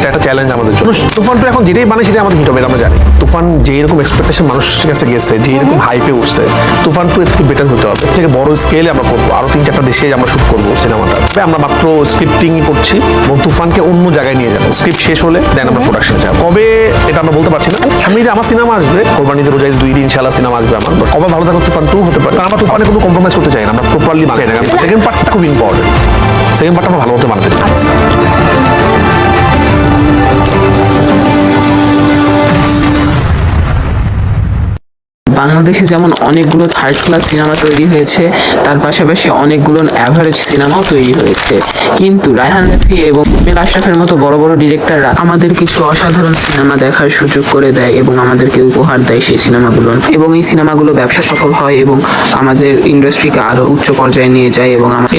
এটা একটা চ্যালেঞ্জ আমাদের জন্য। তুফান তো এখন যেটাই মানে সেটাই আমাদের হিট হবে আমরা জানি। তুফান যেরকম এক্সপেকটেশন মানুষের কাছে গেছে, যেরকম হাইপে উঠছে, তুফান টু একটু বেটার হতে হবে। থেকে বড় স্কেলে আমরা করবো, আরো 3-4টা দেশে আমরা শুট করবো সিনেমাটা। আমরা মাত্র স্ক্রিপ্টিংই করছি এবং তুফানকে অন্য জায়গায় নিয়ে যাবো। স্ক্রিপ্ট শেষ হলে দেন আমরা প্রোডাকশন যাবো। কবে এটা আমরা বলতে পারছি না। সামনে যে আমার সিনেমা আসবে, কোরবানিতে রোজায় 2 দিন ইনশাআল্লাহ সিনেমা আসবে আমার। কবে ভালো থাকো তুফান টু হতে পারে, কারণ আমরা তুফানে কোনো কম্প্রোমাইজ করতে চাই না, আমরা প্রপারলি বানাই না। সেকেন্ড পার্টটা খুব ইম্পর্টেন্ট, সেকেন্ড পার্টটা আমরা ভালো মতো বানাতে চাই। বাংলাদেশে যেমন অনেকগুলো থার্ড ক্লাস সিনেমা তৈরি হয়েছে, তার পাশাপাশি অনেকগুলো অ্যাভারেজ সিনেমাও তৈরি হয়েছে, কিন্তু রায়হান রাফি এবং হিমেল আশরাফের মতো বড় বড় ডিরেক্টররা আমাদের কিছু অসাধারণ সিনেমা দেখার সুযোগ করে দেয় এবং আমাদেরকে উপহার দেয় সেই সিনেমাগুলো, এবং এই সিনেমাগুলো ব্যবসা সফল হয় এবং আমাদের ইন্ডাস্ট্রিকে আরো উচ্চ পর্যায়ে নিয়ে যায়।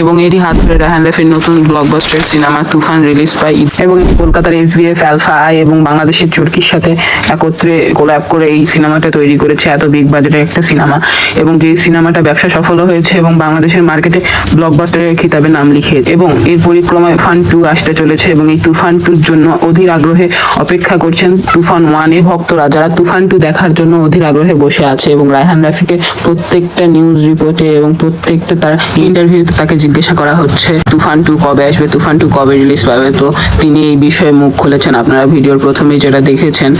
এবং এরই হাত ধরে রায়হান রাফির নতুন ব্লকবাস্টার সিনেমা তুফান রিলিজ পায় এবং কলকাতার SBF আলফা আই এবং বাংলাদেশের চরকির সাথে একত্রে কোল্যাব করে এই সিনেমাটা তৈরি করেছে। এত বিগ বাজেটের একটা সিনেমা, এবং যে সিনেমাটা ব্যবসা সফল হয়েছে এবং বাংলাদেশের মার্কেটে ব্লকবাস্টারের খিতাবে নাম লিখিয়েছে, এবং এর পরিক্রমায় তুফান 2 আসতে চলেছে এবং এই তুফান 2 জন্য অধীর আগ্রহে অপেক্ষা করছেন তুফান 1 এর ভক্তরা, যারা তুফান 2 দেখার জন্য অধীর আগ্রহে বসে আছে। এবং রায়হান রাফিকে প্রত্যেকটা নিউজ রিপোর্টে এবং প্রত্যেকটা তার ইন্টারভিউতে তাকে জিজ্ঞাসা করা হচ্ছে তুফান 2 কবে আসবে, তুফান 2 কবে রিলিজ পাবে। তো তিনি এই বিষয়ে মুখ খুলেছেন, আপনারা ভিডিওর প্রথমেই যেটা দেখেছেন।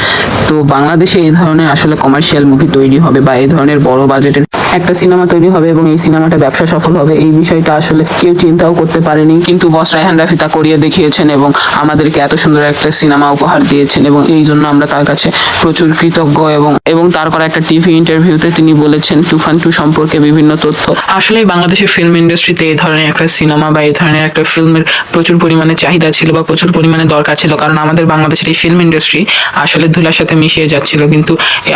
তো বাংলাদেশে এই ধরনের আসলে কমার্শিয়াল মুভি তৈরি হবে বা এই ধরনের বড় বাজেটের একটা সিনেমা তৈরি হবে এবং এই সিনেমাটা ব্যবসা সফল হবে, এই বিষয়টা আসলে কেউ চিন্তাও করতে পারেনি, কিন্তু বস রায়হান রাফি তা করিয়ে দেখিয়েছেন এবং আমাদেরকে এত সুন্দর একটা সিনেমা উপহার দিয়েছেন, এবং এই জন্য আমরা তার কাছে প্রচুর কৃতজ্ঞ। এবং তার করা একটা টিভি ইন্টারভিউতে তিনি বলেছেন তুফান 2 সম্পর্কে বিভিন্ন তথ্য। আসলে বাংলাদেশের ফিল্ম ইন্ডাস্ট্রিতে এই ধরনের একটা সিনেমা বা এই ধরনের একটা ফিল্মের প্রচুর পরিমাণে চাহিদা ছিল বা প্রচুর পরিমাণে দরকার ছিল, কারণ আমাদের বাংলাদেশের এই ফিল্ম ইন্ডাস্ট্রি আসলে ধুলার সাথে মিশিয়ে যাচ্ছিল। কিন্তু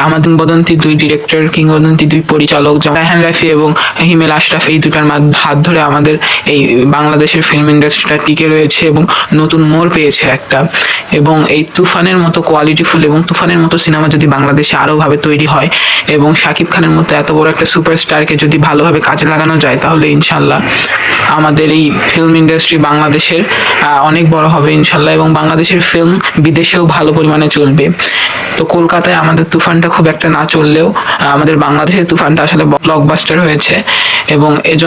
আমাদের কিংবদন্তি 2 ডিরেক্টর, কিংবদন্তি 2 পরিচালক রায়হান রাফি এবং হিমেল আশরাফ, এই দুটার হাত ধরে আমাদের এই বাংলাদেশের ফিল্ম ইন্ডাস্ট্রিটা টিকে রয়েছে এবং নতুন মোড় পেয়েছে একটা। এবং এই তুফানের মতো কোয়ালিটিফুল এবং তুফানের মতো সিনেমা যদি বাংলাদেশে আরো ভাবে তৈরি হয় এবং শাকিব খানের মতো এত বড় একটা সুপারস্টারকে যদি ভালোভাবে কাজে লাগানো যায়, তাহলে ইনশাল্লাহ আমাদের এই ফিল্ম ইন্ডাস্ট্রি বাংলাদেশের অনেক বড় হবে ইনশাল্লাহ, এবং বাংলাদেশের ফিল্ম বিদেশেও ভালো পরিমাণে চলবে। তো কলকাতায় আমাদের তুফানটা খুব একটা না চললেও আমাদের বাংলাদেশের তুফানটা আসলে ব্লকবাস্টার হয়েছে, এবং